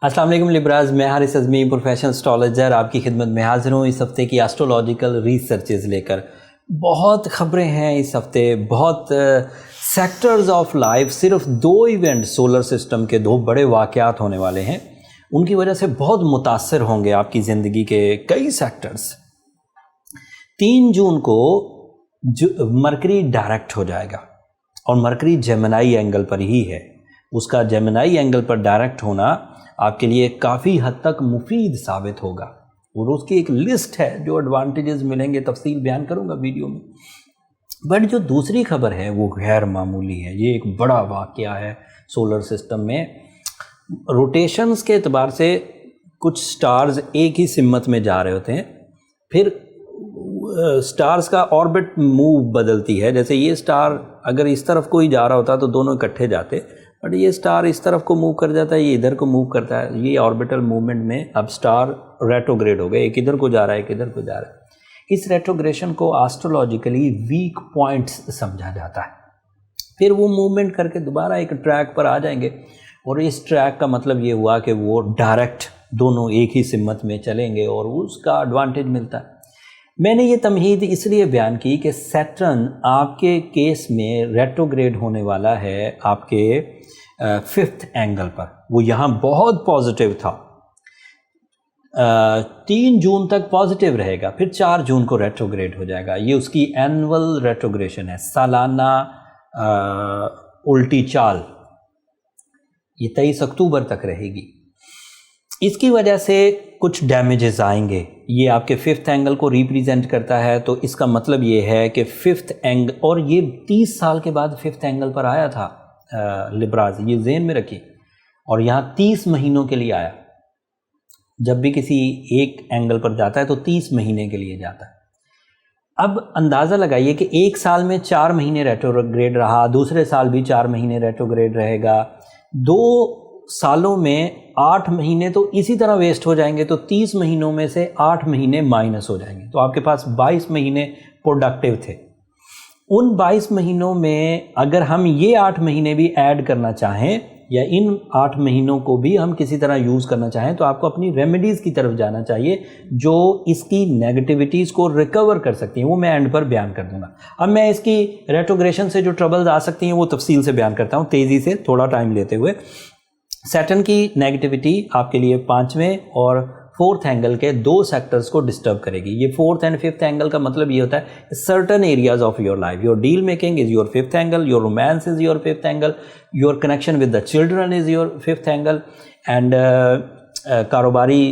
अस्सलाम वालेकुम लिब्राज, मैं हारिस अज़मी प्रोफेशनल एस्ट्रोलॉजर आपकी खिदमत में हाजिर हूँ इस हफ़्ते की एस्ट्रोलॉजिकल रिसर्चेज़ लेकर। बहुत ख़बरें हैं इस हफ़्ते, बहुत सेक्टर्स ऑफ लाइफ। सिर्फ दो इवेंट सोलर सिस्टम के, दो बड़े वाक़यात होने वाले हैं, उनकी वजह से बहुत मुतासर होंगे आपकी ज़िंदगी के कई सेक्टर्स। 3 जून को मरकरी डायरेक्ट हो जाएगा और मरकरी जेमिनी एंगल पर ही है। उसका जेमिनी एंगल पर डायरेक्ट होना आपके लिए काफ़ी हद तक मुफीद साबित होगा और उसकी एक लिस्ट है जो एडवांटेजेस मिलेंगे, तफसील बयान करूंगा वीडियो में। बट जो दूसरी खबर है वो गैर मामूली है। ये एक बड़ा वाक़या है सोलर सिस्टम में। रोटेशंस के एतबार से कुछ स्टार्स एक ही सिमत में जा रहे होते हैं, फिर स्टार्स का ऑर्बिट मूव बदलती है। जैसे ये स्टार अगर इस तरफ कोई जा रहा होता तो दोनों इकट्ठे जाते, बट ये स्टार इस तरफ को मूव कर जाता है, ये इधर को मूव करता है। ये ऑर्बिटल मूवमेंट में अब स्टार रेट्रोग्रेड हो गए, एक इधर को जा रहा है, एक इधर को जा रहा है। इस रेट्रोग्रेशन को एस्ट्रोलॉजिकली वीक पॉइंट्स समझा जाता है। फिर वो मूवमेंट करके दोबारा एक ट्रैक पर आ जाएंगे और इस ट्रैक का मतलब ये हुआ कि वो डायरेक्ट दोनों एक ही सिमत में चलेंगे और उसका एडवांटेज मिलता है। मैंने ये तमहीद इसलिए बयान की कि सैटर्न आपके केस में रेट्रोग्रेड होने वाला है आपके 5th एंगल पर। वो यहाँ बहुत पॉजिटिव था, 3 जून तक पॉजिटिव रहेगा, फिर 4 जून को रेट्रोग्रेड हो जाएगा। ये उसकी एनुअल रेट्रोग्रेशन है, सालाना उल्टी चाल। ये 23 अक्टूबर तक रहेगी। इसकी वजह से कुछ डैमेजेस आएंगे। ये आपके 5th एंगल को रिप्रेजेंट करता है, तो इसका मतलब ये है कि 5th एंगल, और ये 30 साल के बाद 5th एंगल पर आया था लिब्राज, ये ज़हन में रखिए। और यहाँ 30 महीनों के लिए आया। जब भी किसी एक एंगल पर जाता है तो 30 महीने के लिए जाता है। अब अंदाज़ा लगाइए कि एक साल में 4 महीने रेट्रोग्रेड रहा, दूसरे साल भी 4 महीने रेट्रोग्रेड रहेगा, 2 सालों में 8 महीने तो इसी तरह वेस्ट हो जाएंगे। तो 30 महीनों में से 8 महीने माइनस हो जाएंगे, तो आपके पास 22 महीने प्रोडक्टिव थे। उन 22 महीनों में अगर हम ये 8 महीने भी ऐड करना चाहें या इन 8 महीनों को भी हम किसी तरह यूज़ करना चाहें, तो आपको अपनी रेमेडीज़ की तरफ जाना चाहिए जो इसकी नेगेटिविटीज़ को रिकवर कर सकती हैं। वो मैं एंड पर बयान कर दूंगा। अब मैं इसकी रेट्रोग्रेशन से जो ट्रबल्स आ सकती हैं वो तफसील से बयान करता हूँ, तेज़ी से, थोड़ा टाइम लेते हुए। सैटर्न की नेगेटिविटी आपके लिए 5वें और 4th एंगल के 2 सेक्टर्स को डिस्टर्ब करेगी। ये 4th एंड 5th एंगल का मतलब ये होता है certain areas of your life. Your deal making is your 5th angle, your romance is your 5th angle, your connection with the children is your 5th angle, and कारोबारी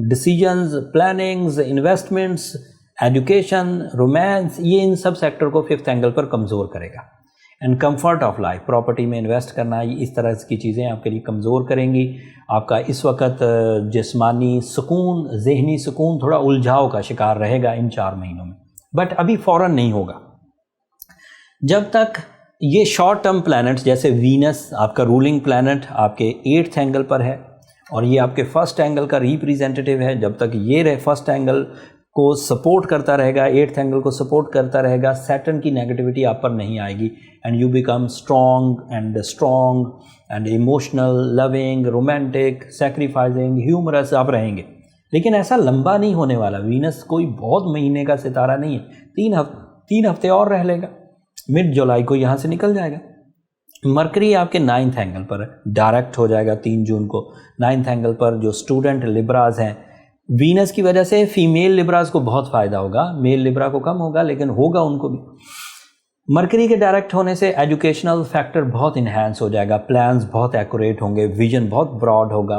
decisions, plannings, investments, education, romance, ये इन सब sector को 5th angle पर कमज़ोर करेगा। And comfort of life, property में invest करना, इस तरह की चीज़ें आपके लिए कमज़ोर करेंगी। आपका इस वक्त जिस्मानी सुकून, ज़हनी सुकून थोड़ा उलझाव का शिकार रहेगा इन 4 महीनों में, बट अभी फ़ौरन नहीं होगा। जब तक ये शॉर्ट टर्म प्लैनेट्स जैसे वीनस, आपका रूलिंग प्लैनेट, आपके 8th एंगल पर है और ये आपके 1st एंगल का रिप्रेजेंटेटिव है, जब तक ये 1st एंगल को सपोर्ट करता रहेगा, 8th एंगल को सपोर्ट करता रहेगा, सैटर्न की नेगेटिविटी आप पर नहीं आएगी and you become strong and emotional, loving, romantic, sacrificing, humorous आप रहेंगे। लेकिन ऐसा लंबा नहीं होने वाला। वीनस कोई बहुत महीने का सितारा नहीं है, 3 हफ्ते और रह लेगा, मिड जुलाई को यहाँ से निकल जाएगा। मरकरी आपके 9th एंगल पर डायरेक्ट हो जाएगा 3 जून को। 9th एंगल पर जो स्टूडेंट लिब्राज हैं, वीनस की वजह से फीमेल लिब्राज को बहुत फ़ायदा होगा, मेल लिब्रा को कम होगा, लेकिन होगा उनको भी। मरकरी के डायरेक्ट होने से एजुकेशनल फैक्टर बहुत इन्हांस हो जाएगा, प्लान्स बहुत एक्यूरेट होंगे, विजन बहुत ब्रॉड होगा,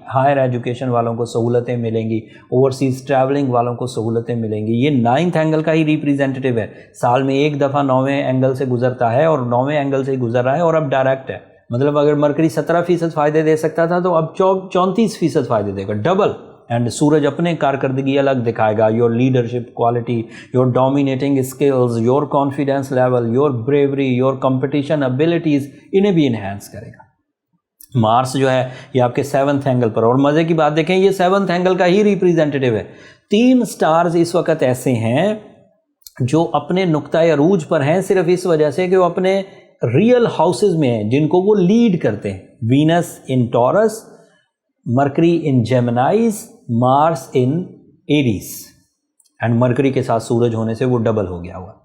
हायर एजुकेशन वालों को सहूलतें मिलेंगी, ओवरसीज़ ट्रैवलिंग वालों को सहूलतें मिलेंगी। ये 9th एंगल का ही रिप्रेजेंटेटिव है। साल में एक दफ़ा 9वें एंगल से गुजरता है और 9वें एंगल से ही गुजर रहा है और अब डायरेक्ट है। मतलब अगर मरकरी 17% फ़ायदे दे सकता था तो अब 34% फ़ायदे देगा, डबल। एंड सूरज अपने कारकर्दगी अलग दिखाएगा, your leadership quality, your dominating skills, your confidence level, your bravery, your competition abilities, इन्हें भी इन्हेंस करेगा। मार्स जो है ये आपके 7th एंगल पर, और मज़े की बात देखें ये 7th एंगल का ही रिप्रेजेंटेटिव है। 3 स्टार्स इस वक्त ऐसे हैं जो अपने नुक्ता अरूज पर हैं सिर्फ इस वजह से कि वो अपने रियल हाउसेज में हैं जिनको वो लीड करते हैं। Venus in taurus, mercury in जेमिनाइज, Mars in Aries, and mercury के साथ सूरज होने से वो डबल हो गया हुआ।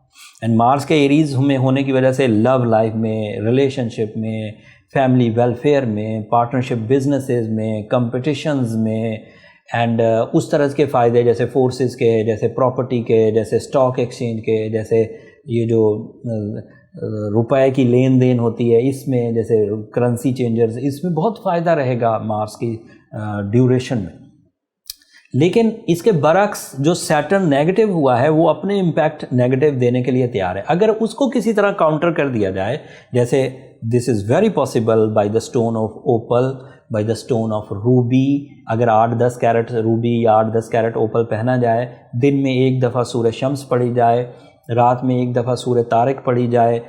एंड मार्स के एरीज में होने की वजह से लव लाइफ में, रिलेशनशिप में, फैमिली वेलफेयर में, पार्टनरशिप बिजनेसेस में, कंपटीशंस में, एंड उस तरह के फ़ायदे जैसे फोर्सेस के, जैसे प्रॉपर्टी के, जैसे स्टॉक एक्सचेंज के, जैसे ये जो रुपए की लेन देन होती है इसमें, जैसे करेंसी चेंजर्स, इसमें बहुत फ़ायदा रहेगा मार्स की ड्यूरेशन में। लेकिन इसके बरक्स जो सैटर्न नेगेटिव हुआ है वो अपने इम्पैक्ट नेगेटिव देने के लिए तैयार है। अगर उसको किसी तरह काउंटर कर दिया जाए, जैसे this is very possible by the stone of opal, by the stone of ruby, अगर 8-10 कैरेट रूबी या 8-10 कैरेट ओपल पहना जाए, दिन में एक दफ़ा सूरज शम्स पढ़ी जाए, रात में एक दफ़ा सूरज तारिक पढ़ी जाए,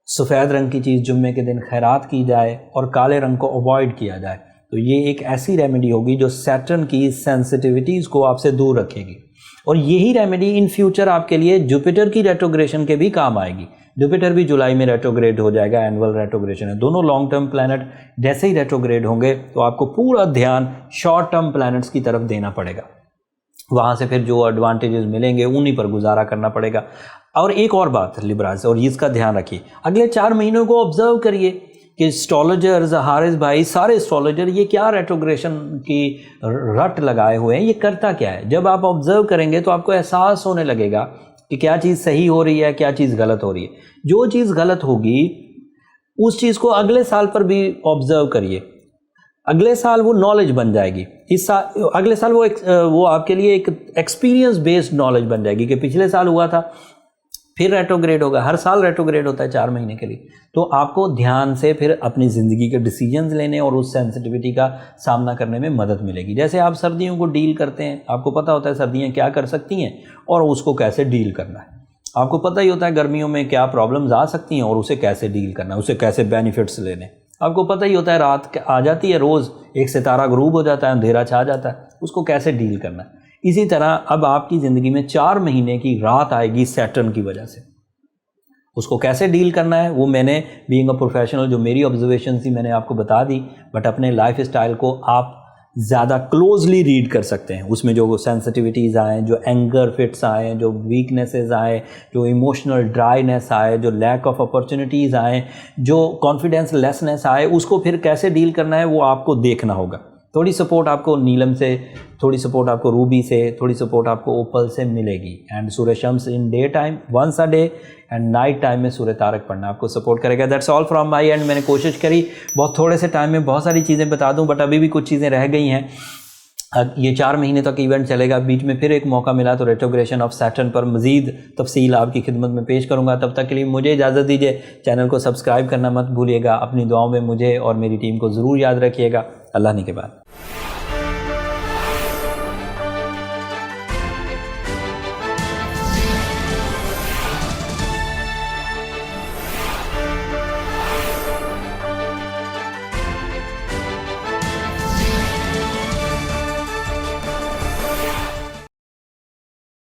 सफ़ेद रंग की चीज़ जुम्मे के दिन खैरात की जाए और काले रंग को अवॉइड किया जाए, तो ये एक ऐसी रेमेडी होगी जो सैटर्न की सेंसिटिविटीज़ को आपसे दूर रखेगी। और यही रेमेडी इन फ्यूचर आपके लिए जुपिटर की रेट्रोग्रेशन के भी काम आएगी। जुपिटर भी जुलाई में रेट्रोग्रेड हो जाएगा, एनुअल रेट्रोग्रेशन है। दोनों लॉन्ग टर्म प्लैनेट जैसे ही रेट्रोग्रेड होंगे तो आपको पूरा ध्यान शॉर्ट टर्म प्लैनेट्स की तरफ देना पड़ेगा। वहाँ से फिर जो एडवांटेजेस मिलेंगे उन्हीं पर गुजारा करना पड़ेगा। और एक और बात लिब्रास, और इसका ध्यान रखिए, अगले 4 महीनों को ऑब्जर्व करिए कि एस्ट्रोलॉजर्स, हारिस भाई, सारे एस्ट्रोलॉजर ये क्या रेट्रोग्रेशन की रट लगाए हुए हैं, ये करता क्या है। जब आप ऑब्जर्व करेंगे तो आपको एहसास होने लगेगा कि क्या चीज़ सही हो रही है, क्या चीज़ गलत हो रही है। जो चीज़ गलत होगी उस चीज़ को अगले साल पर भी ऑब्जर्व करिए, अगले साल वो नॉलेज बन जाएगी। इस साल, अगले साल वो आपके लिए एक एक्सपीरियंस बेस्ड नॉलेज बन जाएगी कि पिछले साल हुआ था, फिर रेट्रोग्रेड होगा। हर साल रेट्रोग्रेड होता है 4 महीने के लिए। तो आपको ध्यान से फिर अपनी ज़िंदगी के डिसीजंस लेने और उस सेंसिटिविटी का सामना करने में मदद मिलेगी। जैसे आप सर्दियों को डील करते हैं, आपको पता होता है सर्दियाँ क्या कर सकती हैं और उसको कैसे डील करना है। आपको पता ही होता है गर्मियों में क्या प्रॉब्लम्स आ सकती हैं और उसे कैसे डील करना है, उसे कैसे बेनिफिट्स लेने। आपको पता ही होता है रात आ जाती है, रोज़ एक सितारा ग़रूब हो जाता है, अंधेरा छा जाता है, उसको कैसे डील करना है। इसी तरह अब आपकी ज़िंदगी में 4 महीने की रात आएगी सैटर्न की वजह से, उसको कैसे डील करना है वो मैंने बीइंग अ प्रोफेशनल जो मेरी ऑब्जर्वेशन थी मैंने आपको बता दी। बट अपने लाइफ स्टाइल को आप ज़्यादा क्लोजली रीड कर सकते हैं। उसमें जो सेंसिटिविटीज़ आए, जो एंगर फिट्स आए, जो वीकनेसेस आए, जो इमोशनल ड्राइनेस आए, जो लैक ऑफ अपॉर्चुनिटीज़ आए, जो कॉन्फिडेंस लेसनेस आए, उसको फिर कैसे डील करना है वो आपको देखना होगा। थोड़ी सपोर्ट आपको नीलम से, थोड़ी सपोर्ट आपको रूबी से, थोड़ी सपोर्ट आपको ओपल से मिलेगी। एंड सूर्य शम्स in day time once a day and night time में सूर्य तारक पढ़ना आपको सपोर्ट करेगा। That's all from my end. मैंने कोशिश करी बहुत थोड़े से टाइम में बहुत सारी चीज़ें बता दूं, बट अभी भी कुछ चीज़ें रह गई हैं। ये 4 महीने तक इवेंट चलेगा, बीच में फिर एक मौका मिला तो रेट्रोग्रेशन ऑफ सैटर्न पर मज़ीद तफसील आपकी खिदमत में पेश करूंगा। तब तक के लिए मुझे इजाज़त दीजिए। चैनल को सब्सक्राइब करना मत भूलिएगा। अपनी दुआओं में मुझे और मेरी टीम को ज़रूर याद रखिएगा। अल्लाह ने के बाद।